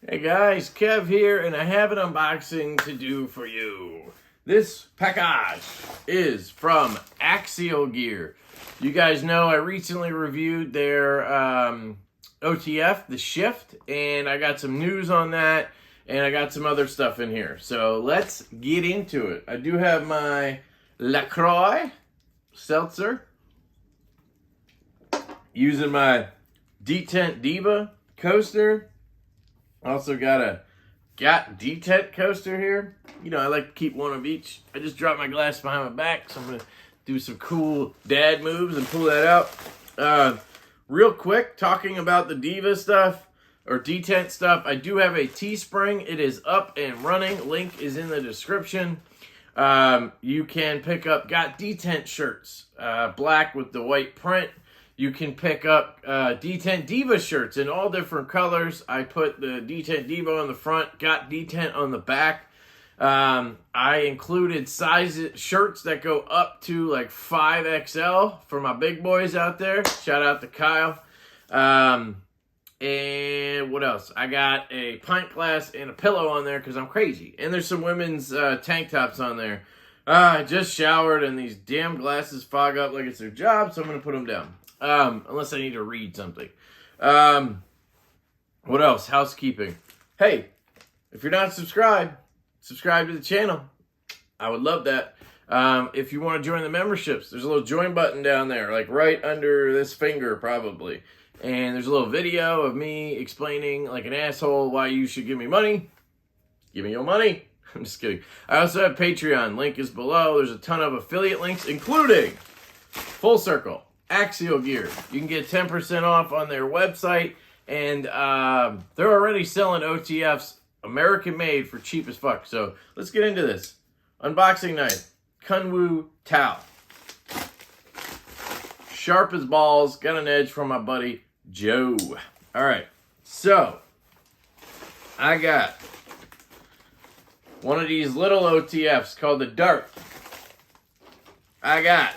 Hey guys, Kev here, and I have an unboxing to do for you. This package is from Axial Gear. You guys know I recently reviewed their OTF, the Shift, and I got some news on that, and I got some other stuff in here. So let's get into it. I do have my LaCroix seltzer, using my Detent Diva coaster. Also got a Detent coaster here. You know, I like to keep one of each. I just dropped my glass behind my back, so I'm going to do some cool dad moves and pull that out. Real quick, talking about the Diva stuff, or Detent stuff, I do have a Teespring. It is up and running. Link is in the description. You can pick up Detent shirts, black with the white print. You can pick up Detent Diva shirts in all different colors. I put the Detent Diva on the front, got Detent on the back. I included shirts that go up to like 5XL for my big boys out there. Shout out to Kyle. And what else? I got a pint glass and a pillow on there because I'm crazy. And there's some women's tank tops on there. I just showered and these damn glasses fog up like it's their job, so I'm going to put them down. Unless I need to read something. What else? Housekeeping. Hey, if you're not subscribed, subscribe to the channel. I would love that. If you want to join the memberships, there's a little join button down there, like right under this finger probably. And there's a little video of me explaining like an asshole why you should give me money. Give me your money. I'm just kidding. I also have Patreon. Link is below. There's a ton of affiliate links, including Full Circle, Axial Gear. You can get 10% off on their website, and they're already selling OTFs American made for cheap as fuck. So let's get into this. Unboxing knife, Kunwu Tao. Sharp as balls, got an edge from my buddy Joe. All right, so I got one of these little OTFs called the Dart. I got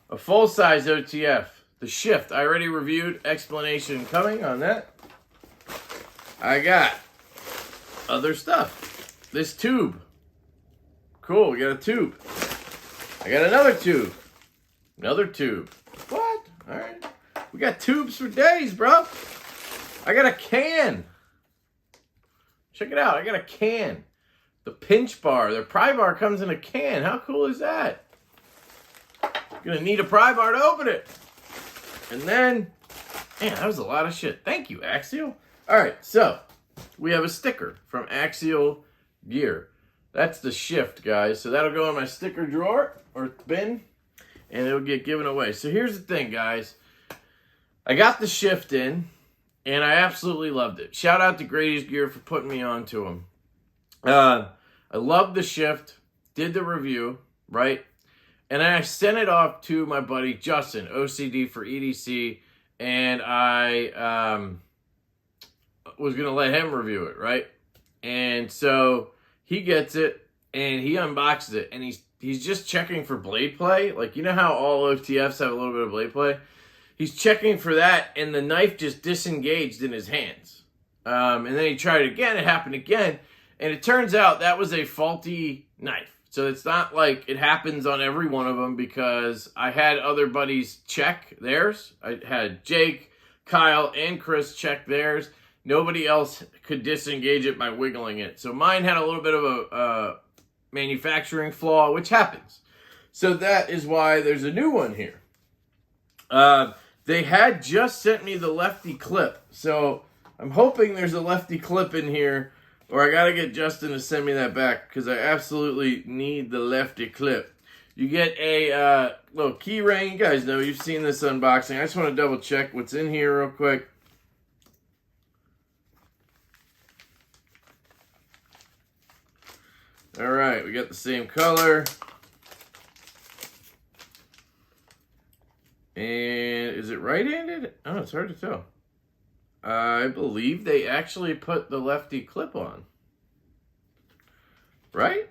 a full-size OTF, the Shift. I already reviewed, explanation coming on that. I got other stuff. This tube. Cool, we got a tube. I got another tube. Another tube. What? All right. We got tubes for days, bro. I got a can. Check it out. I got a can. The Pinch Bar. Their pry bar comes in a can. How cool is that? Gonna need a pry bar to open it. And then, man, that was a lot of shit. Thank you, Axial. All right, so we have a sticker from Axial Gear. That's the Shift, guys. So that'll go in my sticker drawer or bin, and it'll get given away. So here's the thing, guys. I got the Shift in, and I absolutely loved it. Shout out to Grady's Gear for putting me on to him. I love the Shift. Did the review, right? And I sent it off to my buddy Justin, OCD for EDC, and I was going to let him review it, right? And so he gets it, and he unboxes it, and he's just checking for blade play. Like, you know how all OTFs have a little bit of blade play? He's checking for that, and the knife just disengaged in his hands. And then he tried it again, it happened again, and it turns out that was a faulty knife. So it's not like it happens on every one of them, because I had other buddies check theirs. I had Jake, Kyle, and Chris check theirs. Nobody else could disengage it by wiggling it. So mine had a little bit of a manufacturing flaw, which happens. So that is why there's a new one here. They had just sent me the lefty clip. So I'm hoping there's a lefty clip in here, or I got to get Justin to send me that back, because I absolutely need the lefty clip. You get a little key ring. You guys know, you've seen this unboxing. I just want to double check what's in here real quick. All right, we got the same color. And is it right-handed? Oh, it's hard to tell. I believe they actually put the lefty clip on. Right?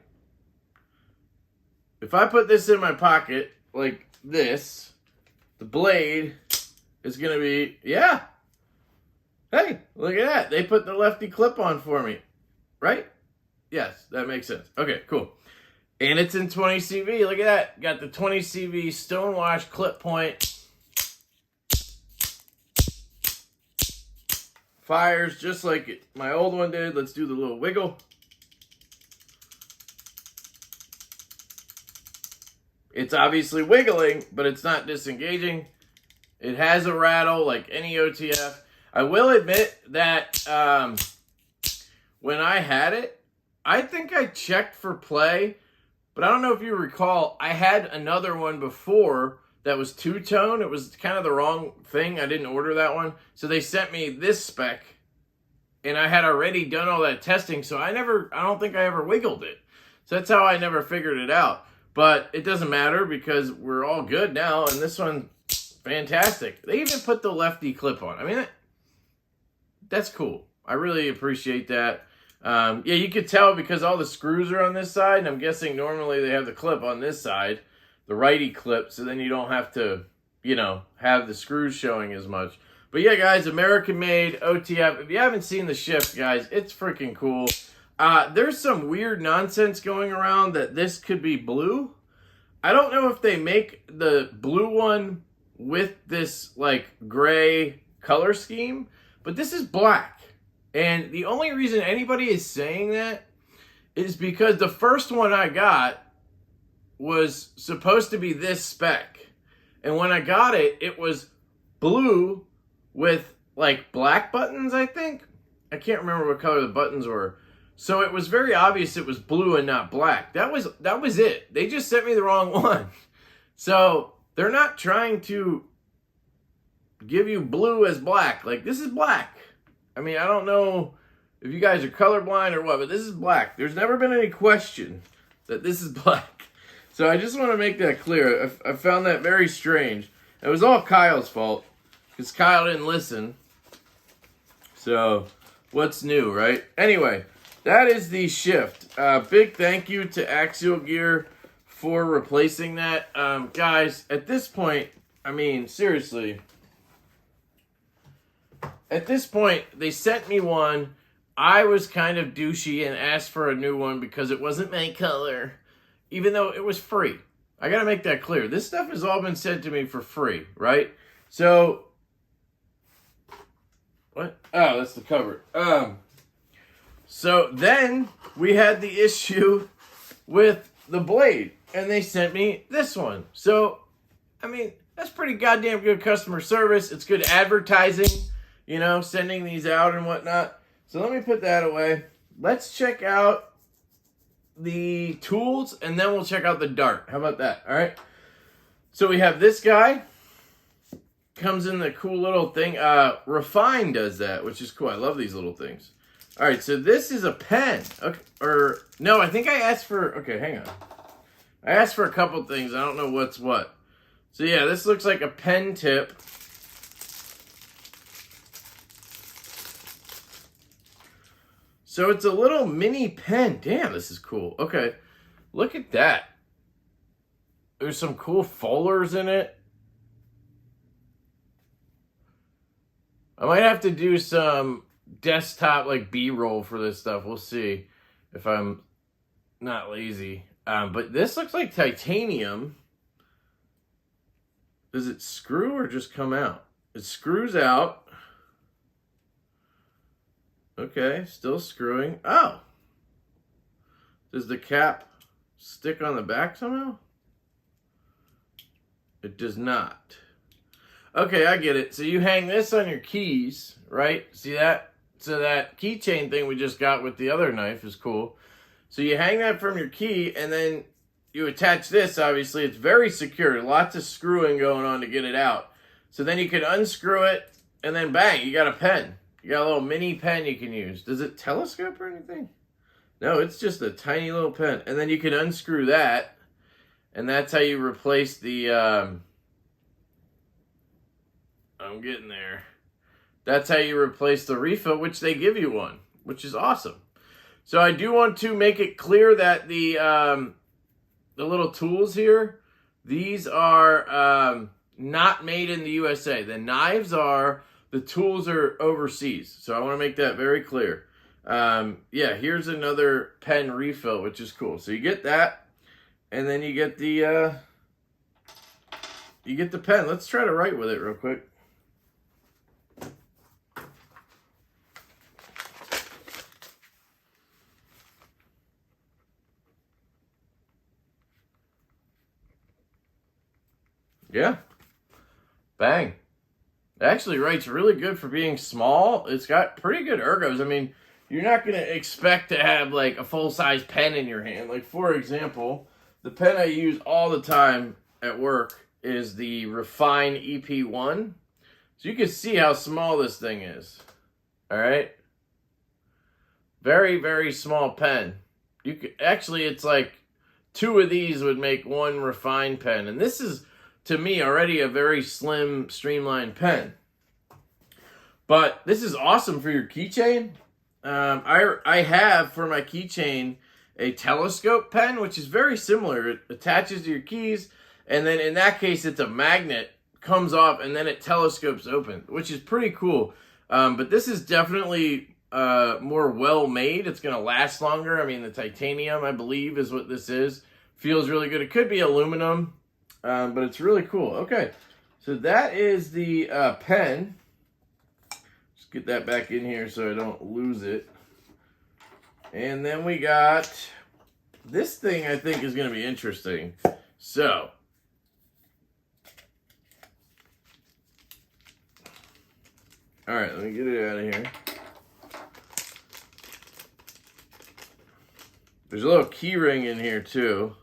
If I put this in my pocket like this, the blade is going to be, yeah. Hey, look at that. They put the lefty clip on for me, right? Yes, that makes sense. Okay, cool. And it's in 20 CV. Look at that. Got the 20 CV stonewash clip point. Fires just like my old one did. Let's do the little wiggle. It's obviously wiggling, but it's not disengaging. It has a rattle like any OTF. I will admit that when I had it, I think I checked for play, but I don't know if you recall, I had another one before that was two-tone. It was kind of the wrong thing. I didn't order that one. So they sent me this spec, and I had already done all that testing, so I don't think I ever wiggled it. So that's how I never figured it out. But it doesn't matter because we're all good now, and this one, fantastic. They even put the lefty clip on. I mean, that's cool. I really appreciate that. Yeah, you could tell because all the screws are on this side, and I'm guessing normally they have the clip on this side, the righty clip, so then you don't have to, you know, have the screws showing as much. But yeah, guys, American-made OTF. If you haven't seen the shift, guys, it's freaking cool. There's some weird nonsense going around that this could be blue. I don't know if they make the blue one with this, like, gray color scheme, but this is black. And the only reason anybody is saying that is because the first one I got was supposed to be this spec. And when I got it, it was blue with, like, black buttons, I think. I can't remember what color the buttons were. So it was very obvious it was blue and not black. That was it. They just sent me the wrong one. So they're not trying to give you blue as black. Like, this is black. I mean, I don't know if you guys are colorblind or what, but this is black. There's never been any question that this is black. So I just want to make that clear. I found that very strange. It was all Kyle's fault because Kyle didn't listen. So what's new, right? Anyway, that is the shift. Big thank you to Axial Gear for replacing that. Guys, at this point, I mean, seriously, at this point, they sent me one. I was kind of douchey and asked for a new one because it wasn't my color, even though it was free. I gotta make that clear. This stuff has all been sent to me for free, right? So, what? Oh, that's the cover. So then we had the issue with the blade, and they sent me this one. So, I mean, that's pretty goddamn good customer service. It's good advertising, you know, sending these out and whatnot. So let me put that away. Let's check out the tools, and then we'll check out the dart. How about that? All right. So we have this guy. Comes in the cool little thing. Refine does that, which is cool. I love these little things. All right, so this is a pen. Okay, or no, I think I asked for. Okay, hang on. I asked for a couple things. I don't know what's what. So yeah, this looks like a pen tip. So it's a little mini pen. Damn, this is cool. Okay, look at that. There's some cool folders in it. I might have to do some desktop like B-roll for this stuff. We'll see if I'm not lazy. But this looks like titanium. Does it screw or just come out? It screws out. Okay, still screwing. Oh! Does the cap stick on the back somehow? It does not. Okay, I get it. So you hang this on your keys, right? See that? So that keychain thing we just got with the other knife is cool. So you hang that from your key, and then you attach this, obviously. It's very secure. Lots of screwing going on to get it out. So then you can unscrew it, and then bang, you got a pen. You got a little mini pen you can use. Does it telescope or anything? No, it's just a tiny little pen. And then you can unscrew that, and that's how you replace the... I'm getting there. That's how you replace the refill, which they give you one, which is awesome. So I do want to make it clear that the little tools here, these are not made in the USA. The knives are, the tools are overseas. So I want to make that very clear. Yeah, here's another pen refill, which is cool. So you get that, and then you get the pen. Let's try to write with it real quick. Yeah. Bang. It actually writes really good for being small. It's got pretty good ergos. I mean, you're not going to expect to have like a full-size pen in your hand. Like, for example, the pen I use all the time at work is the Refine EP1. So you can see how small this thing is. All right? Very, very small pen. You could, actually, it's like 2 of these would make 1 Refine pen. And this is, to me, already a very slim, streamlined pen. But this is awesome for your keychain. I have for my keychain a telescope pen, which is very similar. It attaches to your keys, and then in that case, it's a magnet, comes off, and then it telescopes open, which is pretty cool. But this is definitely more well-made. It's going to last longer. I mean, the titanium, I believe, is what this is. Feels really good. It could be aluminum. But it's really cool. Okay, so that is the pen. Just get that back in here so I don't lose it. And then we got this thing I think is going to be interesting. So, all right, let me get it out of here. There's a little key ring in here too.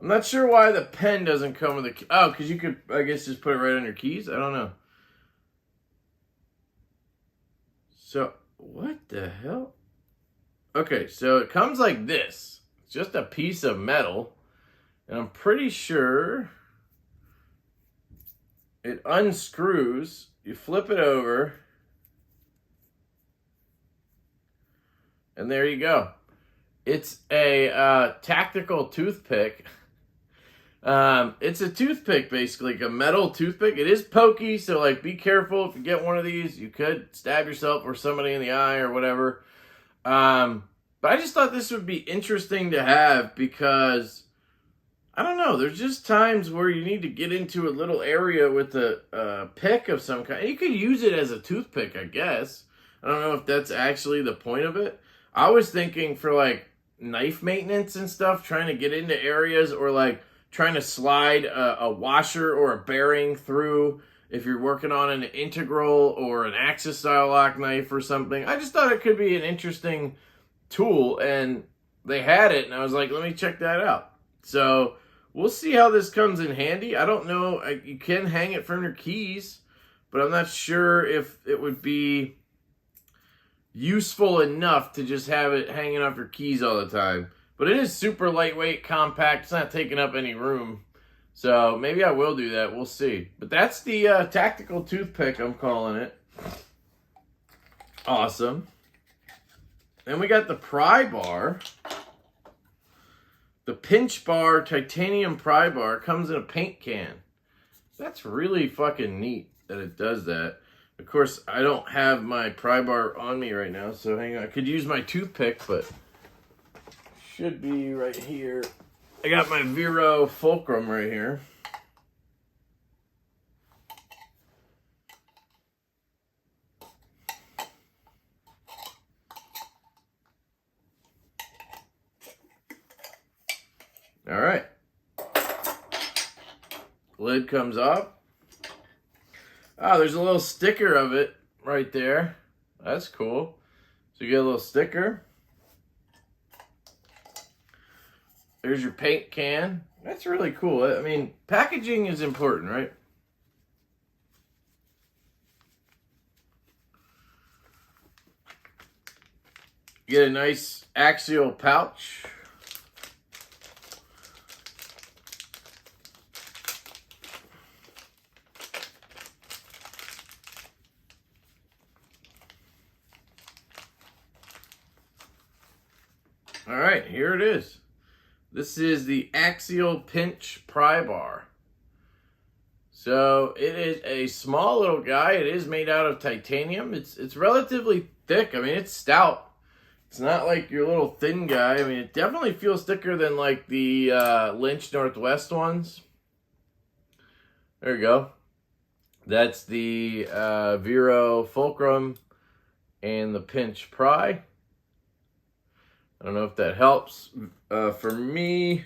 I'm not sure why the pen doesn't come with a key. Oh, because you could, I guess, just put it right on your keys? I don't know. So, what the hell? Okay, so it comes like this. It's just a piece of metal. And I'm pretty sure it unscrews. You flip it over. And there you go. It's a tactical toothpick. It's a toothpick, basically, like a metal toothpick. It is pokey, so like be careful if you get one of these. You could stab yourself or somebody in the eye or whatever. But I just thought this would be interesting to have because, I don't know, there's just times where you need to get into a little area with a pick of some kind. You could use it as a toothpick, I guess. I don't know if that's actually the point of it. I was thinking for like knife maintenance and stuff, trying to get into areas, or like trying to slide a washer or a bearing through if you're working on an integral or an Axis style lock knife or something. I just thought it could be an interesting tool, and they had it, and I was like, let me check that out. So we'll see how this comes in handy. I don't know. You can hang it from your keys, but I'm not sure if it would be useful enough to just have it hanging off your keys all the time. But it is super lightweight, compact. It's not taking up any room. So maybe I will do that. We'll see. But that's the tactical toothpick, I'm calling it. Awesome. Then we got the pry bar. The Pinch Bar Titanium Pry Bar comes in a paint can. That's really fucking neat that it does that. Of course, I don't have my pry bar on me right now, so hang on. I could use my toothpick, but should be right here. I got my Vero Fulcrum right here. All right. Lid comes off. Oh, there's a little sticker of it right there. That's cool. So you get a little sticker. There's your paint can. That's really cool. I mean, packaging is important, right? You get a nice axial pouch. All right, here it is. This is the Axial Pinch Pry Bar. So it is a small little guy. It is made out of titanium. It's relatively thick. I mean, it's stout. It's not like your little thin guy. I mean, it definitely feels thicker than like the Lynch Northwest ones. There you go. That's the Vero Fulcrum and the Pinch Pry. I don't know if that helps. For me,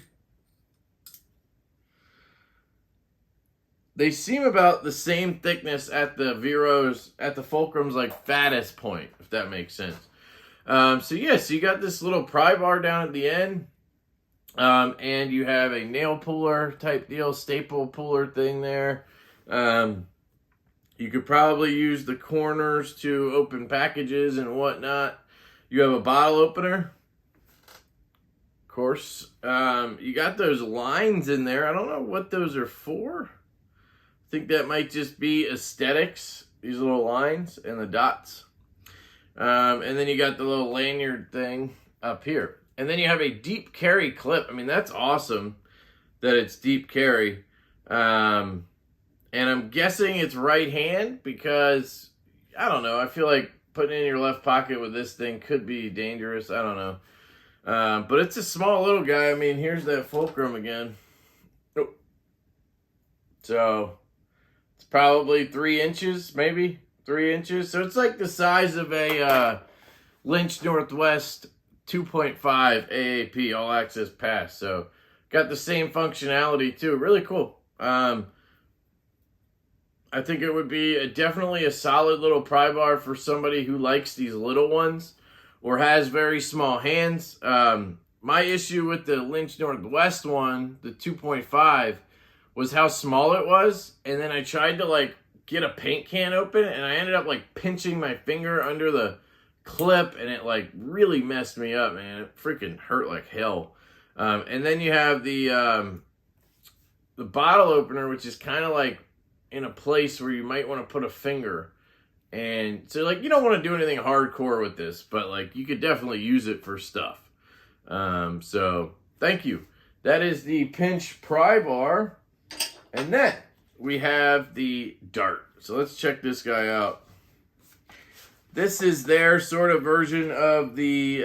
they seem about the same thickness at the Vero's, at the Fulcrum's like fattest point, if that makes sense. So you got this little pry bar down at the end, and you have a nail puller type deal, staple puller thing there. You could probably use the corners to open packages and whatnot. You have a bottle opener, of course. You got those lines in there. I don't know what those are for. I think that might just be aesthetics, these little lines and the dots. And then you got the little lanyard thing up here. And then you have a deep carry clip. I mean, that's awesome that it's deep carry. And I'm guessing it's right hand because, I don't know, I feel like putting it in your left pocket with this thing could be dangerous. I don't know. But it's a small little guy. I mean, here's that fulcrum again. Oh. So, it's probably 3 inches, maybe. 3 inches. So it's like the size of a Lynch Northwest 2.5 AAP all access pass. So got the same functionality too. Really cool. I think it would be definitely a solid little pry bar for somebody who likes these little ones or has very small hands. My issue with the Lynch Northwest one, the 2.5, was how small it was. And then I tried to like get a paint can open, and I ended up like pinching my finger under the clip, and it like really messed me up, man. It freaking hurt like hell. And then you have the bottle opener, which is kind of like in a place where you might want to put a finger. And so like you don't want to do anything hardcore with this, but like you could definitely use it for stuff. So thank you. That is the Pinch Pry Bar. And then we have the Dart. So let's check this guy out. This is their sort of version of the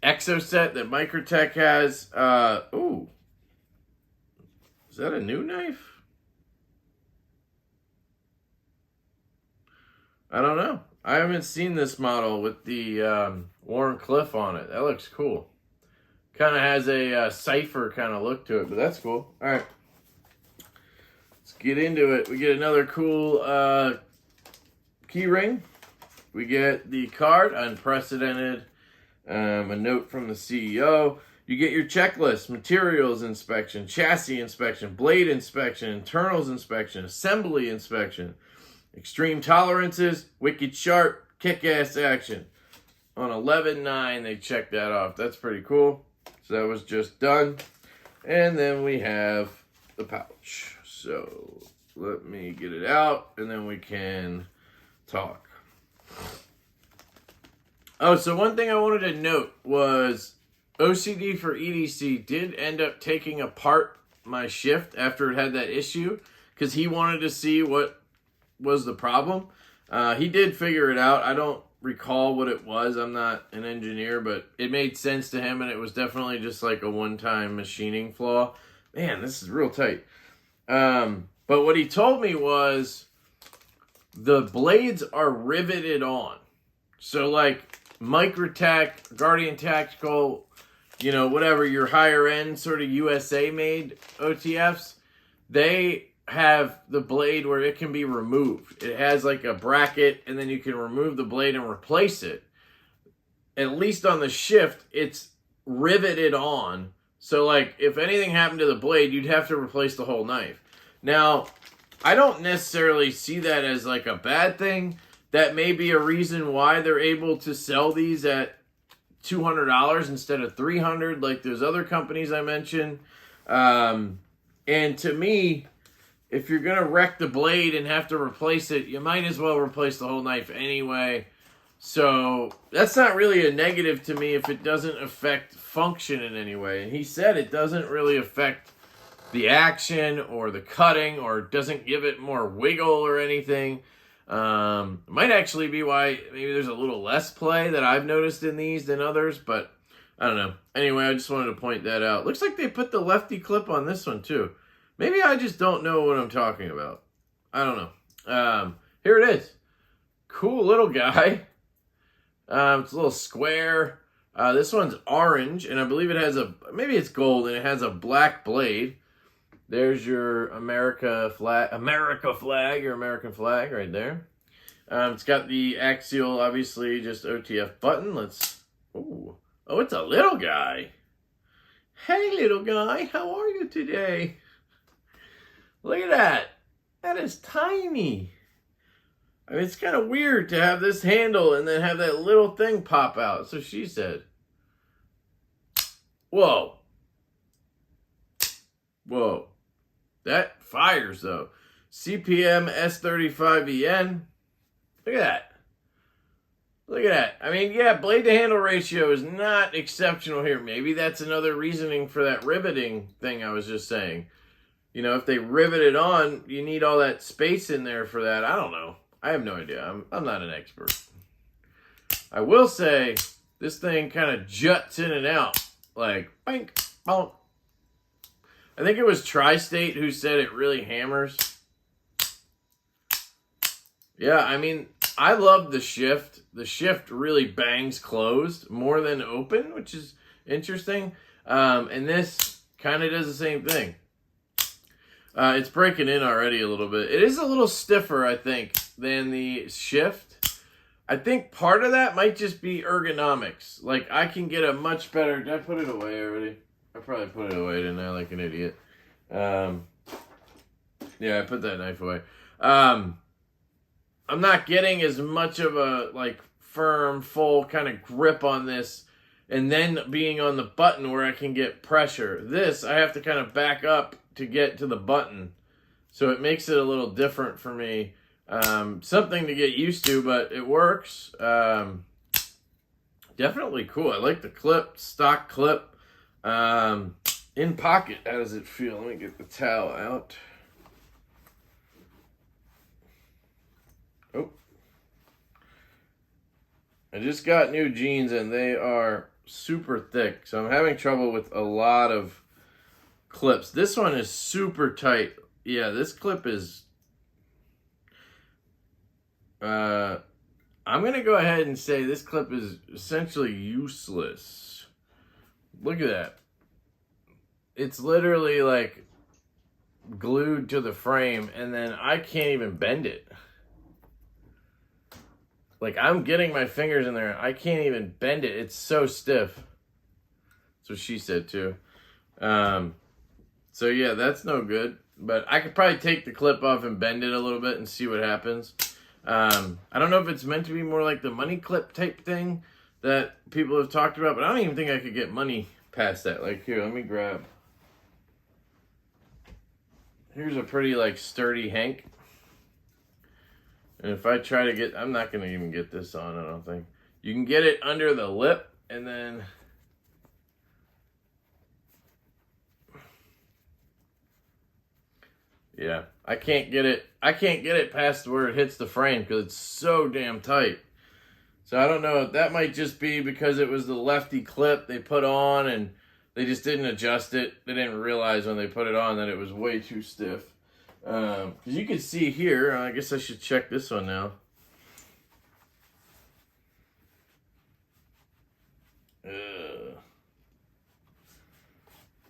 Exoset that Microtech has. Ooh. Is that a new knife? I don't know. I haven't seen this model with the Warren Cliff on it. That looks cool. Kind of has a cipher kind of look to it, but that's cool. All right. Let's get into it. We get another cool key ring. We get the card, unprecedented, a note from the CEO. You get your checklist, materials inspection, chassis inspection, blade inspection, internals inspection, assembly inspection, extreme tolerances, wicked sharp, kick-ass action. On 11/9, they checked that off. That's pretty cool. So that was just done. And then we have the pouch. So let me get it out, and then we can talk. Oh, so one thing I wanted to note was OCD for EDC did end up taking apart my shift after it had that issue because he wanted to see what was the problem. He did figure it out. I don't recall what it was. I'm not an engineer, but it made sense to him, and it was definitely just like a one-time machining flaw. Man, this is real tight. But what he told me was the blades are riveted on. So like Microtech, Guardian Tactical, you know, whatever, your higher end sort of USA made OTFs, they have the blade where it can be removed. It has like a bracket, and then you can remove the blade and replace it. At least on the shift, it's riveted on. So like if anything happened to the blade, you'd have to replace the whole knife. Now, I don't necessarily see that as like a bad thing. That may be a reason why they're able to sell these at $200 instead of $300 like those other companies I mentioned. And to me, if you're going to wreck the blade and have to replace it, you might as well replace the whole knife anyway. So that's not really a negative to me if it doesn't affect function in any way. And he said it doesn't really affect the action or the cutting, or doesn't give it more wiggle or anything. Might actually be why maybe there's a little less play that I've noticed in these than others, but I don't know. Anyway, I just wanted to point that out. Looks like they put the lefty clip on this one too. Maybe I just don't know what I'm talking about. I don't know. Here it is. Cool little guy. It's a little square. This one's orange, and I believe it has maybe it's gold, and it has a black blade. There's your American flag right there. It's got the axial, obviously, just OTF button. Oh, it's a little guy. Hey, little guy, how are you today? Look at that. That is tiny. I mean, it's kind of weird to have this handle and then have that little thing pop out. So she said. Whoa. Whoa. That fires, though. CPM S35EN. Look at that. Look at that. I mean, yeah, blade to handle ratio is not exceptional here. Maybe that's another reasoning for that riveting thing I was just saying. You know, if they rivet it on, you need all that space in there for that. I don't know. I have no idea. I'm not an expert. I will say this thing kind of juts in and out. Like, bink, bonk. I think it was Tri-State who said it really hammers. Yeah, I mean, I love the shift. The shift really bangs closed more than open, which is interesting. And this kind of does the same thing. It's breaking in already a little bit. It is a little stiffer, I think, than the shift. I think part of that might just be ergonomics. Like, I can get a much better... Did I put it away already? I probably put it away, didn't I? Like an idiot. Yeah, I put that knife away. I'm not getting as much of a, like, firm, full kind of grip on this, and then being on the button where I can get pressure. This, I have to kind of back up to get to the button. So it makes it a little different for me. Something to get used to, but it works. Definitely cool. I like the clip, stock clip. In pocket, how does it feel? Let me get the towel out. Oh. I just got new jeans and they are super thick. So I'm having trouble with a lot of clips. This one is super tight. Yeah, this clip is... I'm going to go ahead and say this clip is essentially useless. Look at that. It's literally like glued to the frame, and then I can't even bend it. Like, I'm getting my fingers in there. I can't even bend it. It's so stiff. That's what she said, too. So, yeah, that's no good. But I could probably take the clip off and bend it a little bit and see what happens. I don't know if it's meant to be more like the money clip type thing that people have talked about, but I don't even think I could get money past that. Like, here, let me grab. Here's a pretty, like, sturdy hank. And if I try to get... I'm not going to even get this on, I don't think. You can get it under the lip, and then... Yeah, I can't get it past where it hits the frame because it's so damn tight. So I don't know. That might just be because it was the lefty clip they put on and they just didn't adjust it. They didn't realize when they put it on that it was way too stiff. Because you can see here, I guess I should check this one now.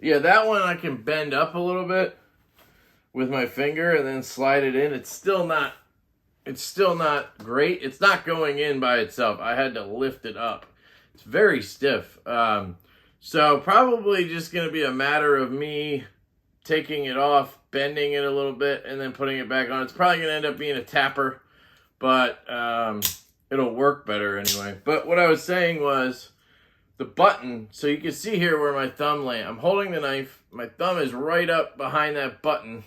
Yeah, that one I can bend up a little bit with my finger and then slide it in. It's still not great. It's not going in by itself. I had to lift it up. It's very stiff. So probably just going to be a matter of me taking it off, bending it a little bit, and then putting it back on. It's probably going to end up being a tapper, but it'll work better anyway. But what I was saying was the button, so you can see here where my thumb lands. I'm holding the knife. My thumb is right up behind that button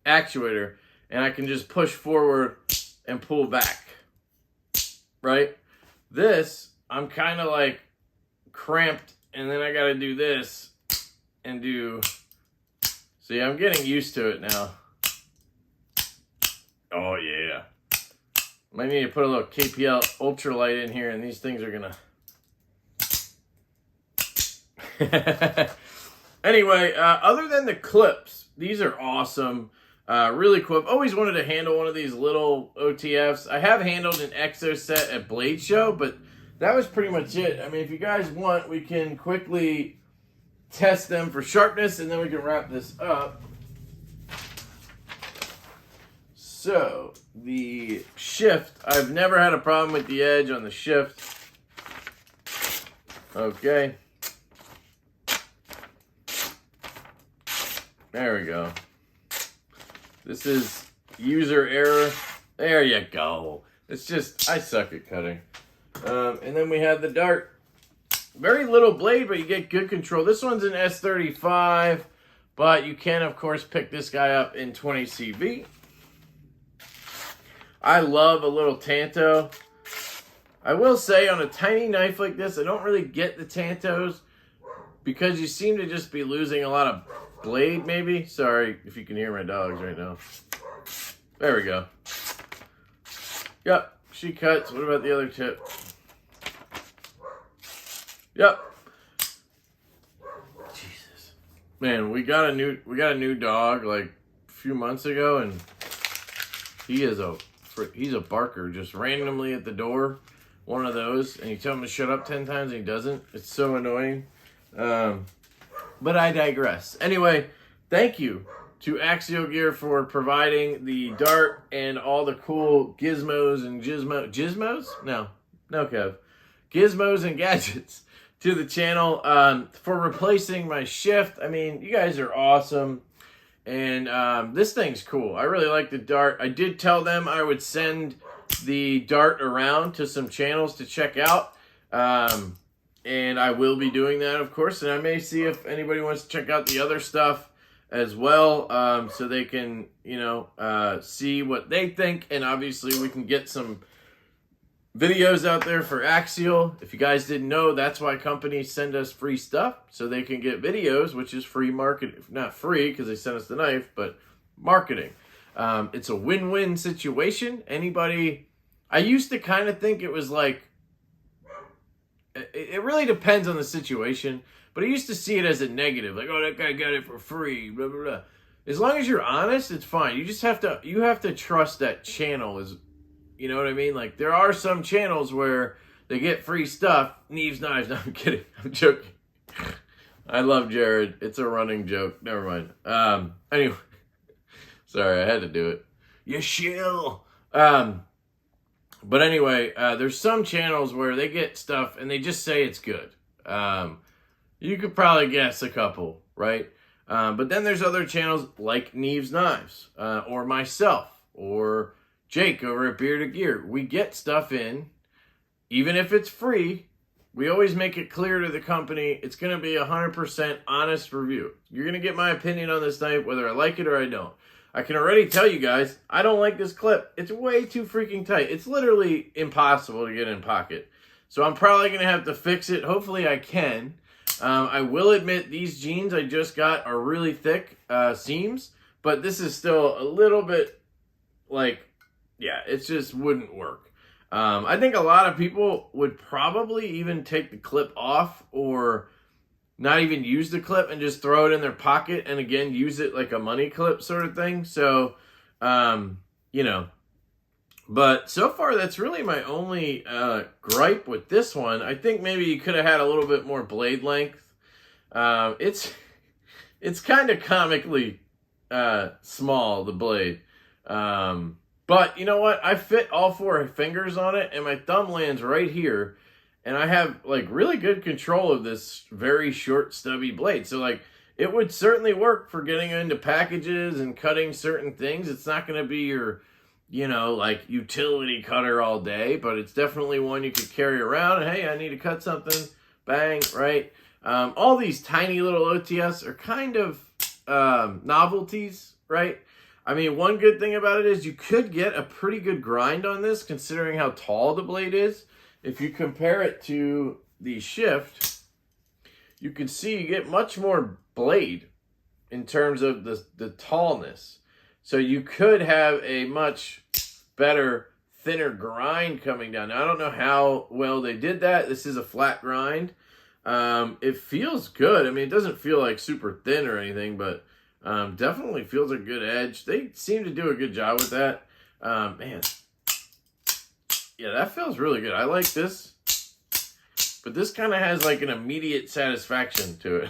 actuator, and I can just push forward and pull back, right? This, I'm kind of like cramped, and then I got to do this and do See, I'm getting used to it now. Oh, yeah. Might need to put a little KPL ultralight in here, and these things are gonna... Anyway, other than the clips, these are awesome. Really cool. I've always wanted to handle one of these little OTFs. I have handled an Exo set at Blade Show, but that was pretty much it. I mean, if you guys want, we can quickly test them for sharpness, and then we can wrap this up. So, the shift, I've never had a problem with the edge on the shift. Okay. There we go. This is user error. There you go. It's just, I suck at cutting. And then we have the dart. Very little blade, but you get good control. This one's an S35, but you can, of course, pick this guy up in 20 CV. I love a little Tanto. I will say, on a tiny knife like this, I don't really get the Tantos because you seem to just be losing a lot of blade, maybe. Sorry if you can hear my dogs right now. There we go. Yep, she cuts. What about the other tip? Yep. Jesus. Man, we got a new dog like a few months ago, and he's a barker, just randomly at the door. One of those, and you tell him to shut up 10 times and he doesn't. It's so annoying. But I digress. Anyway, thank you to Axial Gear for providing the dart and all the cool gizmos and gizmos? No, Kev. Gizmos and gadgets to the channel for replacing my shift. I mean, you guys are awesome. And this thing's cool. I really like the dart. I did tell them I would send the dart around to some channels to check out. And I will be doing that, of course. And I may see if anybody wants to check out the other stuff as well, so they can, you know, see what they think. And obviously we can get some videos out there for Axial. If you guys didn't know, that's why companies send us free stuff, so they can get videos, which is free marketing. Not free because they sent us the knife, but marketing. It's a win-win situation. Anybody, I used to kind of think it was like, it really depends on the situation, but I used to see it as a negative, like, oh, that guy got it for free, blah, blah, blah. As long as you're honest, it's fine. You just have to trust that channel is, you know what I mean? Like, there are some channels where they get free stuff. Neves Knives. No, I'm kidding. I'm joking. I love Jared. It's a running joke. Never mind. Anyway. Sorry, I had to do it. You shill. But anyway, there's some channels where they get stuff and they just say it's good. You could probably guess a couple, right? But then there's other channels like Neves Knives, or myself, or Jake over at Bearded Gear. We get stuff in, even if it's free, we always make it clear to the company it's going to be 100% honest review. You're going to get my opinion on this knife, whether I like it or I don't. I can already tell you guys, I don't like this clip. It's way too freaking tight. It's literally impossible to get in pocket. So I'm probably going to have to fix it. Hopefully I can. I will admit these jeans I just got are really thick seams, but this is still a little bit like, yeah, it just wouldn't work. I think a lot of people would probably even take the clip off or not even use the clip and just throw it in their pocket and again use it like a money clip sort of thing. So, you know, but so far that's really my only gripe with this one. I think maybe you could have had a little bit more blade length. It's kind of comically small, the blade. But you know what? I fit all 4 fingers on it and my thumb lands right here. And I have, like, really good control of this very short, stubby blade. So, like, it would certainly work for getting into packages and cutting certain things. It's not going to be your, you know, like, utility cutter all day. But it's definitely one you could carry around. And, hey, I need to cut something. Bang, right? All these tiny little OTS are kind of novelties, right? I mean, one good thing about it is you could get a pretty good grind on this, considering how tall the blade is. If you compare it to the shift, you can see you get much more blade in terms of the tallness. So you could have a much better, thinner grind coming down. Now, I don't know how well they did that. This is a flat grind. It feels good. I mean, it doesn't feel like super thin or anything, but definitely feels a good edge. They seem to do a good job with that. Man, yeah, that feels really good. I like this, but this kind of has like an immediate satisfaction to it.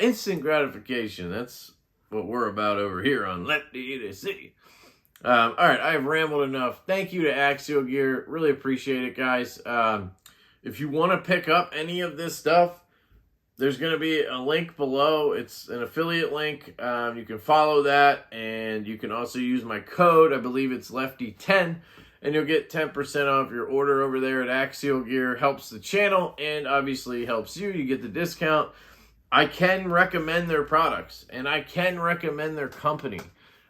Instant gratification. That's what we're about over here on Let the EDC. All right, I've rambled enough. Thank you to Axial Gear. Really appreciate it, guys. If you want to pick up any of this stuff, there's going to be a link below. It's an affiliate link. You can follow that, and you can also use my code. I believe it's Lefty10, and you'll get 10% off your order over there at Axial Gear. Helps the channel, and obviously helps you. You get the discount. I can recommend their products, and I can recommend their company.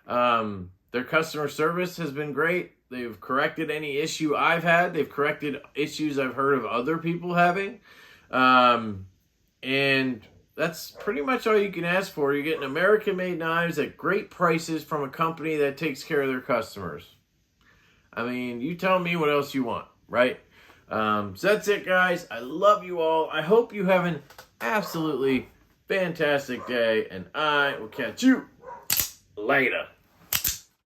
Their customer service has been great. They've corrected any issue I've had. They've corrected issues I've heard of other people having. And that's pretty much all you can ask for. You're getting American-made knives at great prices from a company that takes care of their customers. I mean, you tell me what else you want, right? So that's it, guys. I love you all. I hope you have an absolutely fantastic day, and I will catch you later.